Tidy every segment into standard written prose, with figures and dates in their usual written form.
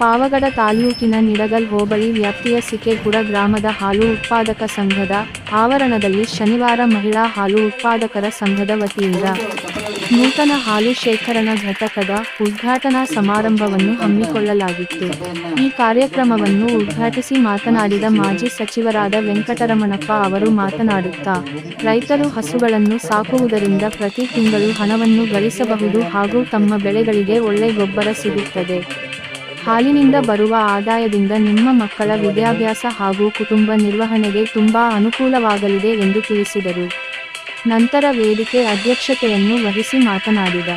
ಪಾವಗಡ ತಾಲೂಕಿನ ನಿಡಗಲ್ ಹೋಬಳಿ ವ್ಯಾಪ್ತಿಯ ಸಿಕೇಪುರ ಗ್ರಾಮದ ಹಾಲು ಉತ್ಪಾದಕ ಸಂಘದ ಆವರಣದಲ್ಲಿ ಶನಿವಾರ ಮಹಿಳಾ ಹಾಲು ಉತ್ಪಾದಕರ ಸಂಘದ ವತಿಯಿಂದ ನೂತನ ಹಾಲು ಶೇಖರಣಾ ಘಟಕದ ಉದ್ಘಾಟನಾ ಸಮಾರಂಭವನ್ನು ಹಮ್ಮಿಕೊಳ್ಳಲಾಗಿತ್ತು. ಈ ಕಾರ್ಯಕ್ರಮವನ್ನು ಉದ್ಘಾಟಿಸಿ ಮಾತನಾಡಿದ ಮಾಜಿ ಸಚಿವರಾದ ವೆಂಕಟರಮಣಪ್ಪ ಅವರು ಮಾತನಾಡುತ್ತಾ, ರೈತರು ಹಸುಗಳನ್ನು ಸಾಕುವುದರಿಂದ ಪ್ರತಿ ತಿಂಗಳು ಹಣವನ್ನು ಗಳಿಸಬಹುದು ಹಾಗೂ ತಮ್ಮ ಬೆಳೆಗಳಿಗೆ ಒಳ್ಳೆ ಗೊಬ್ಬರ ಸಿಗುತ್ತದೆ. ಹಾಲಿನಿಂದ ಬರುವ ಆದಾಯದಿಂದ ನಿಮ್ಮ ಮಕ್ಕಳ ವಿದ್ಯಾಭ್ಯಾಸ ಹಾಗೂ ಕುಟುಂಬ ನಿರ್ವಹಣೆಗೆ ತುಂಬಾ ಅನುಕೂಲವಾಗಲಿದೆ ಎಂದು ತಿಳಿಸಿದರು. ನಂತರ ವೇದಿಕೆ ಅಧ್ಯಕ್ಷತೆಯನ್ನು ವಹಿಸಿ ಮಾತನಾಡಿದ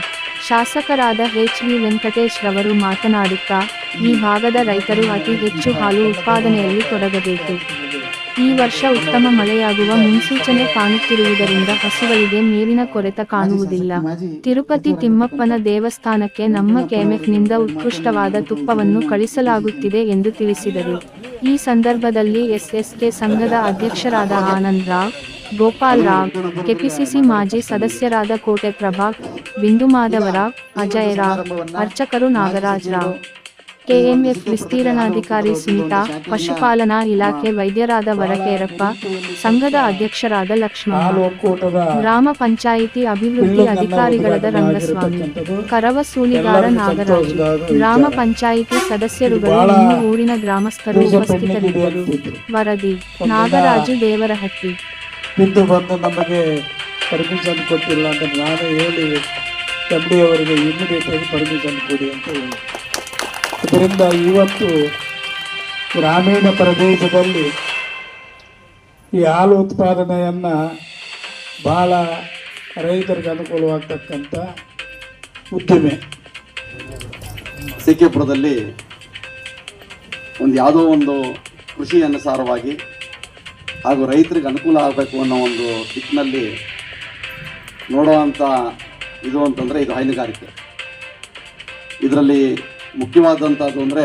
ಶಾಸಕರಾದ ಎಚ್.ವಿ. ವೆಂಕಟೇಶ್ ರವರು ಮಾತನಾಡುತ್ತಾ, ಈ ಭಾಗದ ರೈತರು ಅತಿ ಹೆಚ್ಚು ಹಾಲು ಉತ್ಪಾದನೆಯಲ್ಲಿ ತೊಡಗಬೇಕು. ಈ ವರ್ಷ ಉತ್ತಮ ಮಳೆಯಾಗುವ ಮುನ್ಸೂಚನೆ ಕಾಣುತ್ತಿರುವುದರಿಂದ ಹಸುಗಳಿಗೆ ಮೇವಿನ ಕೊರತೆ ಕಾಣುವುದಿಲ್ಲ. ತಿರುಪತಿ ತಿಮ್ಮಪ್ಪನ ದೇವಸ್ಥಾನಕ್ಕೆ ನಮ್ಮ ಕೆಎಂಎಫ್ನಿಂದ ಉತ್ಕೃಷ್ಟವಾದ ತುಪ್ಪವನ್ನು ಕಳಿಸಲಾಗುತ್ತಿದೆ ಎಂದು ತಿಳಿಸಿದರು. ಈ ಸಂದರ್ಭದಲ್ಲಿ ಎಸ್ಎಸ್ಕೆ ಸಂಘದ ಅಧ್ಯಕ್ಷರಾದ ಆನಂದ್ ರಾವ್, ಗೋಪಾಲ್ ರಾವ್, ಕೆಪಿಸಿಸಿ ಮಾಜಿ ಸದಸ್ಯರಾದ ಕೋಟೆ ಪ್ರಭಾಕ್, ಬಿಂದು ಮಾಧವರಾವ್, ಅಜಯ್ ರಾವ್, ಅರ್ಚಕರು ನಾಗರಾಜ್ ರಾವ್, ಕೆಎಂಎಫ್ ವಿಸ್ತೀರ್ಣಾಧಿಕಾರಿ ಸುನೀತಾ, ಪಶುಪಾಲನಾ ಇಲಾಖೆ ವೈದ್ಯರಾದ ವರಕೇರಪ್ಪ, ಸಂಘದ ಅಧ್ಯಕ್ಷರಾದ ಲಕ್ಷ್ಮಮ್ಮ, ಗ್ರಾಮ ಪಂಚಾಯಿತಿ ಅಭಿವೃದ್ಧಿ ಅಧಿಕಾರಿಗಳಾದ ರಂಗಸ್ವಾಮಿ, ಕರವ ಸೂಲಿಗಾರ ನಾಗರಾಜು, ಗ್ರಾಮ ಪಂಚಾಯಿತಿ ಸದಸ್ಯರುಗಳು ಇನ್ನು ಊರಿನ ಗ್ರಾಮಸ್ಥರು ಉಪಸ್ಥಿತರಿದ್ದರು. ವರದಿ ನಾಗರಾಜು ದೇವರಹಟ್ಟಿ. ಇಂದು ಬಂದು ನಮಗೆ ಪರ್ಮಿಷನ್ ಕೊಟ್ಟಿಲ್ಲ ಅಂತ ನಾನು ಹೇಳಿ ಎಂಡಿ ಅವರಿಗೆ ಇಮಿಡಿಯೇಟ್ ಆಗಿ ಪರ್ಮಿಷನ್ ಕೊಡಿ ಅಂತ ಹೇಳಿ, ಇದರಿಂದ ಇವತ್ತು ಗ್ರಾಮೀಣ ಪ್ರದೇಶದಲ್ಲಿ ಈ ಹಾಲು ಉತ್ಪಾದನೆಯನ್ನು ಬಹಳ ರೈತರಿಗೆ ಅನುಕೂಲವಾಗ್ತಕ್ಕಂಥ ಉದ್ದಿಮೆ. ಸಿಕೇಪುರದಲ್ಲಿ ಯಾವುದೋ ಒಂದು ಕೃಷಿ ಅನುಸಾರವಾಗಿ ಹಾಗೂ ರೈತರಿಗೆ ಅನುಕೂಲ ಆಗಬೇಕು ಅನ್ನೋ ಒಂದು ದಿಕ್ಕಿನಲ್ಲಿ ನೋಡುವಂಥ ಇದು ಅಂತಂದರೆ ಇದು ಹೈನುಗಾರಿಕೆ. ಇದರಲ್ಲಿ ಮುಖ್ಯವಾದಂಥದ್ದು ಅಂದರೆ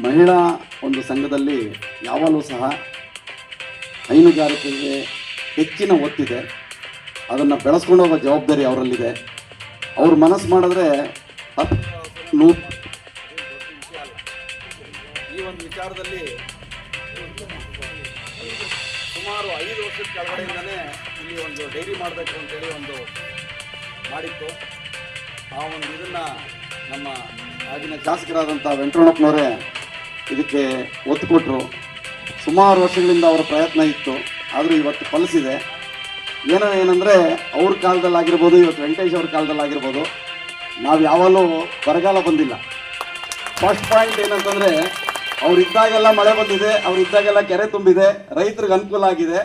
ಮಹಿಳಾ ಒಂದು ಸಂಘದಲ್ಲಿ ಯಾವಾಗಲೂ ಸಹ ಹೈನುಗಾರಿಕೆಗೆ ಹೆಚ್ಚಿನ ಒತ್ತಿದೆ. ಅದನ್ನು ಬೆಳೆಸ್ಕೊಂಡು ಹೋಗೋ ಜವಾಬ್ದಾರಿ ಅವರಲ್ಲಿದೆ. ಅವ್ರು ಮನಸ್ಸು ಮಾಡಿದ್ರೆ ಈ ಒಂದು ವಿಚಾರದಲ್ಲಿ ಸುಮಾರು 5 ವರ್ಷದ ಕೆಳಗಡೆಯಿಂದನೇ ಇಲ್ಲಿ ಒಂದು ಡೈರಿ ಮಾಡಬೇಕು ಅಂತೇಳಿ ಒಂದು ಮಾಡಿತ್ತು. ಆ ಒಂದು ಇದನ್ನು ನಮ್ಮ ಆಗಿನ ಶಾಸಕರಾದಂಥ ವೆಂಕಟರಮಣಪ್ಪನವರೇ ಇದಕ್ಕೆ ಒತ್ತು ಕೊಟ್ಟರು. ಸುಮಾರು ವರ್ಷಗಳಿಂದ ಅವರ ಪ್ರಯತ್ನ ಇತ್ತು, ಆದರೂ ಇವತ್ತು ಫಲಿಸಿದೆ. ಏನಂದರೆ ಅವ್ರ ಕಾಲದಲ್ಲಾಗಿರ್ಬೋದು, ಇವತ್ತು ವೆಂಕಟೇಶ್ ಅವ್ರ ಕಾಲದಲ್ಲಾಗಿರ್ಬೋದು, ನಾವು ಯಾವಾಗಲೂ ಬರಗಾಲ ಬಂದಿಲ್ಲ. ಫಸ್ಟ್ ಪಾಯಿಂಟ್ ಏನಂತಂದರೆ, ಅವರಿದ್ದಾಗೆಲ್ಲ ಮಳೆ ಬಂದಿದೆ, ಅವರಿದ್ದಾಗೆಲ್ಲ ಕೆರೆ ತುಂಬಿದೆ, ರೈತರಿಗೆ ಅನುಕೂಲ ಆಗಿದೆ.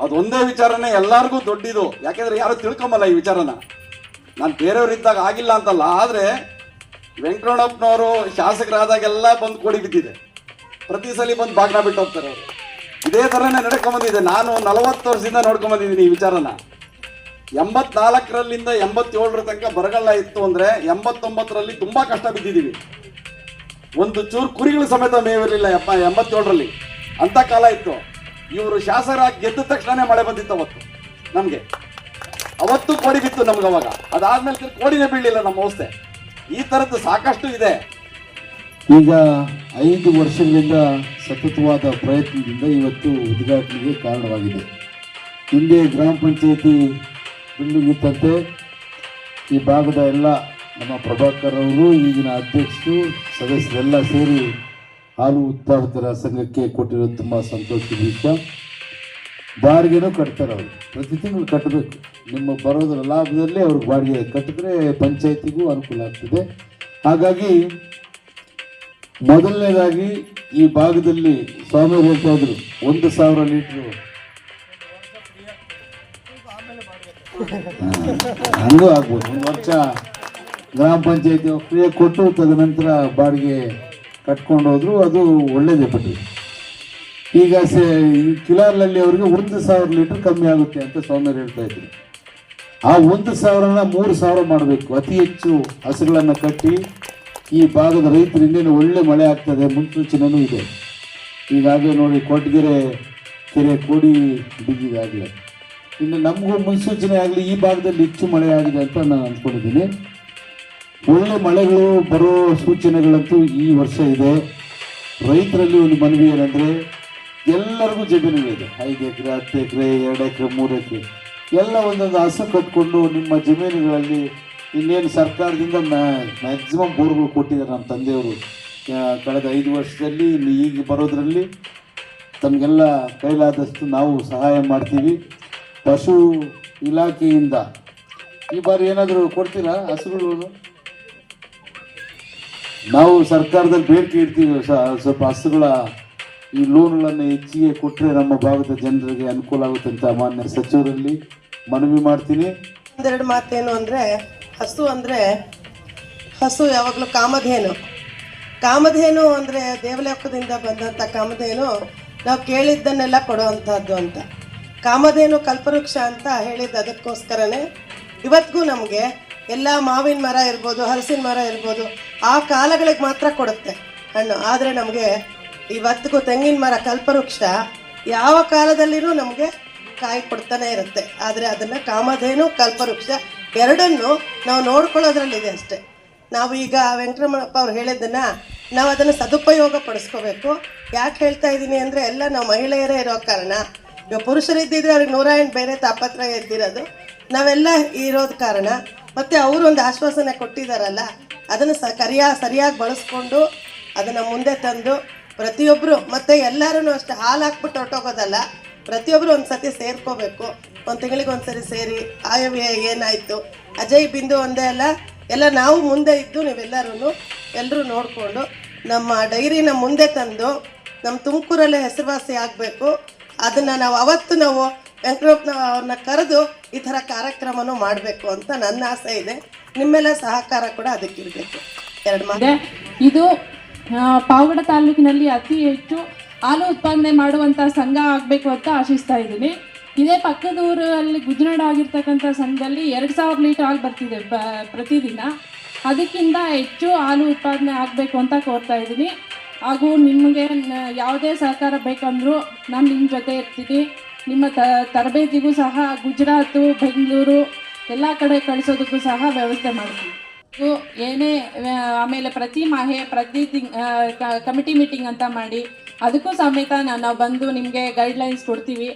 ಅದು ಒಂದೇ ವಿಚಾರನೇ ಎಲ್ಲರಿಗೂ ದೊಡ್ಡದು. ಯಾಕೆಂದರೆ ಯಾರು ತಿಳ್ಕೊಂಬಲ್ಲ ಈ ವಿಚಾರನ. ನಾನು ಬೇರೆಯವ್ರಿದ್ದಾಗ ಆಗಿಲ್ಲ ಅಂತಲ್ಲ, ಆದರೆ ವೆಂಕಟರಮಣಪ್ಪನವರು ಶಾಸಕರಾದಾಗೆಲ್ಲ ಬಂದು ಕೋಡಿ ಬಿದ್ದಿದೆ. ಪ್ರತಿ ಸಲ ಬಂದು ಬಾಗ್ನ ಬಿಟ್ಟು ಹೋಗ್ತಾರೆ ಅವರು. ಇದೇ ಥರನೇ ನಡ್ಕೊಂಬಂದಿದೆ. ನಾನು 40 ವರ್ಷದಿಂದ ನೋಡ್ಕೊಂಬಂದಿದ್ದೀನಿ ಈ ವಿಚಾರನ. 84ರಿಂದ 87 ತನಕ ಬರಗಾಲ ಇತ್ತು ಅಂದರೆ 89ರಲ್ಲಿ ತುಂಬ ಕಷ್ಟ ಬಿದ್ದಿದ್ದೀವಿ. ಒಂದು ಚೂರು ಕುರಿಗಳು ಸಮೇತ ಮೇವಿರಲಿಲ್ಲ 87ರಲ್ಲಿ. ಅಂಥ ಕಾಲ ಇತ್ತು. ಇವರು ಶಾಸಕರಾಗಿ ಗೆದ್ದ ತಕ್ಷಣ ಮಳೆ ಬಂದಿತ್ತು ಅವತ್ತು. ನಮಗೆ ಅವತ್ತು ಕೋಡಿ ಬಿತ್ತು ನಮ್ಗೆ. ಅವಾಗ ಅದಾದ್ಮೇಲೆ ಕೋಡಿನೇ ಬೀಳಲಿಲ್ಲ ನಮ್ಮ ವ್ಯವಸ್ಥೆ. ಈ ಥರದ್ದು ಸಾಕಷ್ಟು ಇದೆ. ಈಗ 5 ವರ್ಷಗಳಿಂದ ಸತತವಾದ ಪ್ರಯತ್ನದಿಂದ ಇವತ್ತು ಉದ್ಘಾಟನೆಗೆ ಕಾರಣವಾಗಿದೆ. ಹಿಂದೆ ಗ್ರಾಮ ಪಂಚಾಯಿತಿ ಬಿಲ್ಡಿಂಗ್ ಇತ್ತಂತೆ. ಈ ಭಾಗದ ಎಲ್ಲ ನಮ್ಮ ಪ್ರಭಾಕರ್ ಅವರು, ಈಗಿನ ಅಧ್ಯಕ್ಷರು, ಸದಸ್ಯರೆಲ್ಲ ಸೇರಿ ಹಾಲು ಉತ್ಪಾದಕರ ಸಂಘಕ್ಕೆ ಕೊಟ್ಟಿರೋದು ತುಂಬ ಸಂತೋಷದ ವಿಷಯ. ಬಾಡಿಗೆನೂ ಕಟ್ತಾರೆ ಅವರು, ಪ್ರತಿ ತಿಂಗಳು ಕಟ್ಟಬೇಕು. ನಿಮ್ಮ ಬರೋದರ ಲಾಭದಲ್ಲಿ ಅವ್ರಿಗೆ ಬಾಡಿಗೆ ಕಟ್ಟಿದ್ರೆ ಪಂಚಾಯತಿಗೂ ಅನುಕೂಲ ಆಗ್ತದೆ. ಹಾಗಾಗಿ ಮೊದಲನೇದಾಗಿ ಈ ಭಾಗದಲ್ಲಿ ಸ್ವಾಮಿ ಹೇಳ್ತಾ ಇದ್ರು 1,000 ಲೀಟ್ರು ಹಂಗೂ ಆಗ್ಬೋದು. 1 ವರ್ಷ ಗ್ರಾಮ ಪಂಚಾಯತಿ ಫ್ರೀ ಕೊಟ್ಟು ತದನಂತರ ಬಾಡಿಗೆ ಕಟ್ಕೊಂಡು ಹೋದ್ರು, ಅದು ಒಳ್ಳೇದೇ. ಬಿಟ್ಟು ಈಗ ಕಿಲಾರ್ನಲ್ಲಿ ಅವ್ರಿಗೆ 1,000 ಲೀಟರ್ ಕಮ್ಮಿ ಆಗುತ್ತೆ ಅಂತ ಸ್ವಾಮಿಯವರು ಹೇಳ್ತಾ ಇದ್ರು. ಆ 1,000ನ 3,000 ಮಾಡಬೇಕು. ಅತಿ ಹೆಚ್ಚು ಹಸುಗಳನ್ನು ಕಟ್ಟಿ ಈ ಭಾಗದ ರೈತರು ಇನ್ನೇನು ಒಳ್ಳೆ ಮಳೆ ಆಗ್ತದೆ ಮುನ್ಸೂಚನೆಯೂ ಇದೆ. ಈಗಾಗಲೇ ನೋಡಿ ಕೊಟ್ಟಗೆರೆ ಕೆರೆ ಕೋಡಿ ಬಿದ್ದಿದಾಗಲೇ. ಇನ್ನು ನಮಗೂ ಮುನ್ಸೂಚನೆ ಆಗಲಿ ಈ ಭಾಗದಲ್ಲಿ ಹೆಚ್ಚು ಮಳೆ ಆಗಿದೆ ಅಂತ ನಾನು ಅಂದ್ಕೊಂಡಿದ್ದೀನಿ. ಒಳ್ಳೆ ಮಳೆಗಳು ಬರೋ ಸೂಚನೆಗಳಂತೂ ಈ ವರ್ಷ ಇದೆ. ರೈತರಲ್ಲಿ ಒಂದು ಮನವಿ ಏನಂದರೆ, ಎಲ್ಲರಿಗೂ ಜಮೀನುಗಳಿದೆ. 5 ಎಕರೆ, 10 ಎಕರೆ, 2 ಎಕರೆ, 3 ಎಕರೆ ಎಲ್ಲ ಒಂದೊಂದು ಹಸು ಕಟ್ಕೊಂಡು ನಿಮ್ಮ ಜಮೀನುಗಳಲ್ಲಿ ಇನ್ನೇನು ಸರ್ಕಾರದಿಂದ ಮ್ಯಾಕ್ಸಿಮಮ್ ಬೋರ್ಗಳು ಕೊಟ್ಟಿದ್ದಾರೆ ನಮ್ಮ ತಂದೆಯವರು ಕಳೆದ 5 ವರ್ಷದಲ್ಲಿ. ಇನ್ನು ಈಗ ಬರೋದ್ರಲ್ಲಿ ತಮಗೆಲ್ಲ ಕೈಲಾದಷ್ಟು ನಾವು ಸಹಾಯ ಮಾಡ್ತೀವಿ. ಪಶು ಇಲಾಖೆಯಿಂದ ಈ ಬಾರಿ ಏನಾದರೂ ಕೊಡ್ತೀರಾ ಹಸುಗಳು? ನಾವು ಸರ್ಕಾರದಲ್ಲಿ ಬೇಡಿಕೆ ಇಡ್ತೀವಿ, ಸ್ವಲ್ಪ ಹಸುಗಳ ಈ ಲೋನ್ಗಳನ್ನು ಹೆಚ್ಚಿಗೆ ಕೊಟ್ಟರೆ ನಮ್ಮ ಭಾಗದ ಜನರಿಗೆ ಅನುಕೂಲ ಆಗುತ್ತೆ ಅಂತ ಮಾನ್ಯ ಸಚಿವರಲ್ಲಿ ಮನವಿ ಮಾಡ್ತೀನಿ. ಒಂದೆರಡು ಮಾತೇನು ಅಂದರೆ, ಹಸು ಯಾವಾಗಲೂ ಕಾಮಧೇನು ಅಂದರೆ ದೇವಲೋಕದಿಂದ ಬಂದಂಥ ಕಾಮಧೇನು ನಾವು ಕೇಳಿದ್ದನ್ನೆಲ್ಲ ಕೊಡುವಂಥದ್ದು ಅಂತ. ಕಾಮಧೇನು ಕಲ್ಪವೃಕ್ಷ ಅಂತ ಹೇಳಿದ್ದು ಅದಕ್ಕೋಸ್ಕರನೇ. ಇವತ್ತಿಗೂ ನಮಗೆ ಎಲ್ಲ ಮಾವಿನ ಮರ ಇರ್ಬೋದು, ಹಲಸಿನ ಮರ ಇರ್ಬೋದು, ಆ ಕಾಲಗಳಿಗೆ ಮಾತ್ರ ಕೊಡುತ್ತೆ ಹಣ್ಣು. ಆದರೆ ನಮಗೆ ಇವತ್ತಿಗೂ ತೆಂಗಿನ ಮರ ಕಲ್ಪವೃಕ್ಷ ಯಾವ ಕಾಲದಲ್ಲಿಯೂ ನಮಗೆ ಕಾಯಿ ಕೊಡ್ತಾನೆ ಇರುತ್ತೆ. ಆದರೆ ಅದನ್ನು ಕಾಮಧೇನು ಕಲ್ಪವೃಕ್ಷ ಎರಡನ್ನು ನಾವು ನೋಡ್ಕೊಳ್ಳೋದ್ರಲ್ಲಿದೆ ಅಷ್ಟೇ. ನಾವು ಈಗ ವೆಂಕಟರಮಣಪ್ಪ ಅವ್ರು ಹೇಳಿದ್ದನ್ನು ನಾವು ಅದನ್ನು ಸದುಪಯೋಗ ಪಡಿಸ್ಕೋಬೇಕು. ಯಾಕೆ ಹೇಳ್ತಾ ಇದ್ದೀನಿ ಅಂದರೆ, ಎಲ್ಲ ನಾವು ಮಹಿಳೆಯರೇ ಇರೋ ಕಾರಣ. ಇವಾಗ ಪುರುಷರಿದ್ದಿದ್ರೆ ಅವ್ರಿಗೆ 108 ಬೇರೆ ತಾಪತ್ರಯ ಇದ್ದಿರೋದು, ನಾವೆಲ್ಲ ಇರೋದು ಕಾರಣ. ಮತ್ತು ಅವರು ಒಂದು ಆಶ್ವಾಸನೆ ಕೊಟ್ಟಿದ್ದಾರಲ್ಲ, ಅದನ್ನು ಸರಿಯಾಗಿ ಬಳಸ್ಕೊಂಡು ಅದನ್ನು ಮುಂದೆ ತಂದು ಪ್ರತಿಯೊಬ್ಬರು, ಮತ್ತು ಎಲ್ಲರೂ ಅಷ್ಟೇ ಹಾಲು ಹಾಕ್ಬಿಟ್ಟು ಹೊರಟೋಗೋದಲ್ಲ, ಪ್ರತಿಯೊಬ್ಬರು ಒಂದು ಸತಿ ಸೇರ್ಕೋಬೇಕು. ಒಂದು ತಿಂಗಳಿಗೆ ಒಂದು ಸರಿ ಸೇರಿ ಆಯವ್ಯಯ ಏನಾಯಿತು, ಅಜಯ್ ಬಿಂದು ಒಂದೇ ಅಲ್ಲ, ಎಲ್ಲ ನಾವು ಮುಂದೆ ಇದ್ದು ಎಲ್ಲರೂ ನೋಡಿಕೊಂಡು ನಮ್ಮ ಡೈರಿನ ಮುಂದೆ ತಂದು ನಮ್ಮ ತುಮಕೂರಲ್ಲೇ ಹೆಸರುವಾಸಿ ಆಗಬೇಕು. ಅದನ್ನು ನಾವು ವೆಂಕಟರಮಣ ಅವ್ರನ್ನ ಕರೆದು ಈ ಥರ ಕಾರ್ಯಕ್ರಮನೂ ಮಾಡಬೇಕು ಅಂತ ನನ್ನ ಆಸೆ ಇದೆ. ನಿಮ್ಮೆಲ್ಲ ಸಹಕಾರ ಕೂಡ ಅದಕ್ಕಿರಬೇಕು. 2 ಮಾತು. ಇದು ಪಾವಗಡ ತಾಲೂಕಿನಲ್ಲಿ ಅತಿ ಹೆಚ್ಚು ಹಾಲು ಉತ್ಪಾದನೆ ಮಾಡುವಂಥ ಸಂಘ ಆಗಬೇಕು ಅಂತ ಆಶಿಸ್ತಾ ಇದ್ದೀನಿ. ಇದೇ ಪಕ್ಕದ ಊರಲ್ಲಿ ಗುಜನಾಡ್ ಆಗಿರ್ತಕ್ಕಂಥ ಸಂಘದಲ್ಲಿ 2000 ಲೀಟರ್ ಹಾಲು ಬರ್ತಿದೆ ಪ್ರತಿದಿನ. ಅದಕ್ಕಿಂತ ಹೆಚ್ಚು ಹಾಲು ಉತ್ಪಾದನೆ ಆಗಬೇಕು ಅಂತ ಕೋರ್ತಾ ಇದ್ದೀನಿ. ಹಾಗೂ ನಿಮಗೆ ಯಾವುದೇ ಸಹಕಾರ ಬೇಕಂದರೂ ನಾನು ನಿಮ್ಮ ಜೊತೆ ಇರ್ತೀನಿ. ನಿಮ್ಮ ತರಬೇತಿಗೂ ಸಹ ಗುಜರಾತು, ಬೆಂಗಳೂರು ಎಲ್ಲ ಕಡೆ ಕಳಿಸೋದಕ್ಕೂ ಸಹ ವ್ಯವಸ್ಥೆ ಮಾಡ್ತೀನಿ. ಏನೇ ಆಮೇಲೆ ಪ್ರತಿ ಕಮಿಟಿ ಮೀಟಿಂಗ್ ಅಂತ ಮಾಡಿ ಅದಕ್ಕೂ ಸಮೇತ ನಾವು ಬಂದು ನಿಮಗೆ ಗೈಡ್ಲೈನ್ಸ್ ಕೊಡ್ತೀವಿ.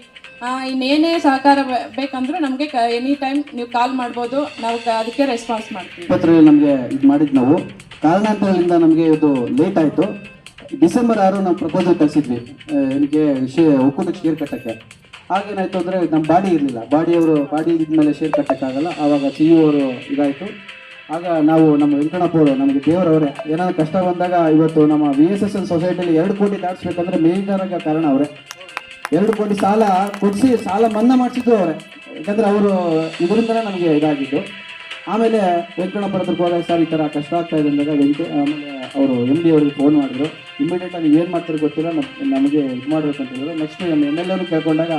ಇನ್ನೇನೇ ಸಹಕಾರ ಬೇಕಂದ್ರೂ ನಮಗೆ ಎನಿ ಟೈಮ್ ನೀವು ಕಾಲ್ ಮಾಡ್ಬೋದು, ನಾವು ಅದಕ್ಕೆ ರೆಸ್ಪಾನ್ಸ್ ಮಾಡ್ತೀವಿ. ನಮಗೆ ಇದು ಮಾಡಿದ್ದು ನಾವು ಕಾರಣಾಂತರಗಳಿಂದ ನಮಗೆ ಇದು ಲೇಟ್ ಆಯಿತು. ಡಿಸೆಂಬರ್ 6 ನಾವು ಪ್ರಪೋಸಲ್ ಕಳಿಸಿದ್ವಿ ನನಗೆ ಒಕ್ಕೂಟಕ್ಕೆ ಶೇರ್ ಕಟ್ಟಕ್ಕೆ. ಆಗೇನಾಯಿತು ಅಂದರೆ ನಮ್ಮ ಬಾಡಿ ಇರಲಿಲ್ಲ, ಬಾಡಿ ಇದ್ಮೇಲೆ ಶೇರ್ ಕಟ್ಟಕ್ಕಾಗಲ್ಲ. ಆವಾಗ CEO ಅವರು ಇದಾಯಿತು. ಆಗ ನಾವು ನಮ್ಮ ವೆಂಕಟಪ್ಪ ಅವರು ನಮಗೆ ದೇವರವರೇ, ಏನಾದ್ರು ಕಷ್ಟ ಬಂದಾಗ ಇವತ್ತು ನಮ್ಮ VSSN ಸೊಸೈಟಿಯಲ್ಲಿ 2 ಕೋಟಿ ದಾಟಿಸ್ಬೇಕಂದ್ರೆ ಮೇಜರಾಗ ಕಾರಣ ಅವರೇ. 2 ಕೋಟಿ ಸಾಲ ಕೊಡಿಸಿ ಸಾಲ ಮನ್ನಾ ಮಾಡಿಸಿದ್ದು ಅವರೇ. ಯಾಕಂದರೆ ಅವರು ಇದರಿಂದಲೇ ನಮಗೆ ಇದಾಗಿದ್ದು. ಆಮೇಲೆ ವೆಂಕಟಪ್ಪ ಹತ್ರಕ್ಕೆ ಹೋದಾಗ ಸರ್ ಈ ಥರ ಕಷ್ಟ ಆಗ್ತಾ ಇದೆ ಅಂದಾಗ ಆಮೇಲೆ ಅವರು MD ಅವ್ರಿಗೆ ಫೋನ್ ಮಾಡಿದ್ರು. ಇಮಿಡಿಯೇಟಾಗಿ ನೀವು ಏನು ಮಾಡ್ತಾರೆ ಗೊತ್ತಿಲ್ಲ, ನಮಗೆ ಇದು ಮಾಡಬೇಕಂತ ಹೇಳಿದ್ರು. ನೆಕ್ಸ್ಟ್ ನಮ್ಮ MLA ಕೇಳ್ಕೊಂಡಾಗ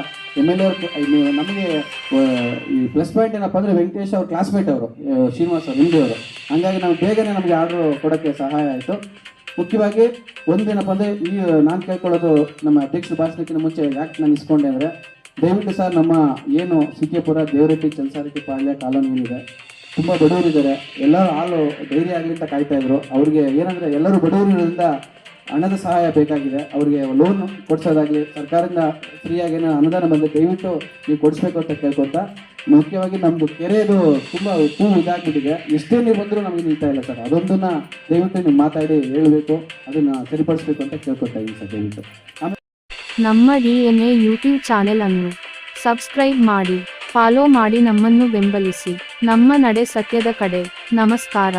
MLA ಅವರು ನಮಗೆ ಈ ಪ್ಲಸ್ ಪಾಯಿಂಟ್ ಏನಪ್ಪ ಅಂದರೆ ವೆಂಕಟೇಶ್ ಅವ್ರ ಕ್ಲಾಸ್ಮೇಟ್ ಅವರು, ಶ್ರೀನಿವಾಸ್ ಅವರು, MD ಅವರು. ಹಾಗಾಗಿ ನಾವು ಬೇಗನೆ ನಮಗೆ ಆರ್ಡ್ರು ಕೊಡೋಕ್ಕೆ ಸಹಾಯ ಆಯಿತು. ಮುಖ್ಯವಾಗಿ ಒಂದೇನಪ್ಪ ಅಂದರೆ ನಾನು ಕೇಳ್ಕೊಳ್ಳೋದು, ನಮ್ಮ ಅಧ್ಯಕ್ಷರ ಭಾಷಣಕ್ಕಿಂತ ಮುಂಚೆ ಯಾಕೆ ನಾನು ಇಸ್ಕೊಂಡೆ ಅಂದರೆ, ದಯವಿಟ್ಟು ಸರ್ ನಮ್ಮ ಏನು ಸಿಕೆಪುರ, ದೇವರಟ್ಟಿ, ಚಂದ್ಸಾರಟ್ಟಿ ಪಾಳ್ಯ ಕಾಲೋನಿ ಏನಿದೆ, ತುಂಬ ಬಡವರಿದ್ದಾರೆ. ಎಲ್ಲರೂ ಹಾಲು ಡೈರಿ ಆಗಲಿ ಅಂತ ಕಾಯ್ತಾಯಿದ್ರು. ಅವ್ರಿಗೆ ಏನಂದರೆ ಎಲ್ಲರೂ ಬಡವರಿರೋದ್ರಿಂದ ಹಣದ ಸಹಾಯ ಬೇಕಾಗಿದೆ. ಅವರಿಗೆ ಲೋನ್ ಕೊಡಿಸೋದಾಗಲಿ ಸರ್ಕಾರದಿಂದ ಫ್ರೀಯಾಗಿ ಅನುದಾನ ಬಂದು ದಯವಿಟ್ಟು ನೀವು ಕೊಡಿಸ್ಬೇಕು ಅಂತ ಕೇಳ್ಕೊತಾ, ಮುಖ್ಯವಾಗಿ ನಮ್ಮದು ಕೆರೆದು ತುಂಬ ಇದಾಗ್ಬಿಟ್ಟಿದೆ. ಎಷ್ಟೇ ನೀವು ಬಂದರೂ ನಮಗೆ ನಿಲ್ತಾ ಇಲ್ಲ ಸರ್. ಅದೊಂದನ್ನು ದಯವಿಟ್ಟು ನೀವು ಮಾತಾಡಿ ಹೇಳಬೇಕು, ಅದನ್ನು ಸರಿಪಡಿಸ್ಬೇಕು ಅಂತ ಕೇಳ್ಕೊತಾ ಇದ್ದೀನಿ ಸರ್ ದಯವಿಟ್ಟು. ನಮ್ಮ DNA ಯೂಟ್ಯೂಬ್ ಚಾನೆಲ್ ಅನ್ನು ಸಬ್ಸ್ಕ್ರೈಬ್ ಮಾಡಿ, ಫಾಲೋ ಮಾಡಿ, ನಮ್ಮನ್ನು ಬೆಂಬಲಿಸಿ. ನಮ್ಮ ನಡೆ ಸತ್ಯದ ಕಡೆ. ನಮಸ್ಕಾರ.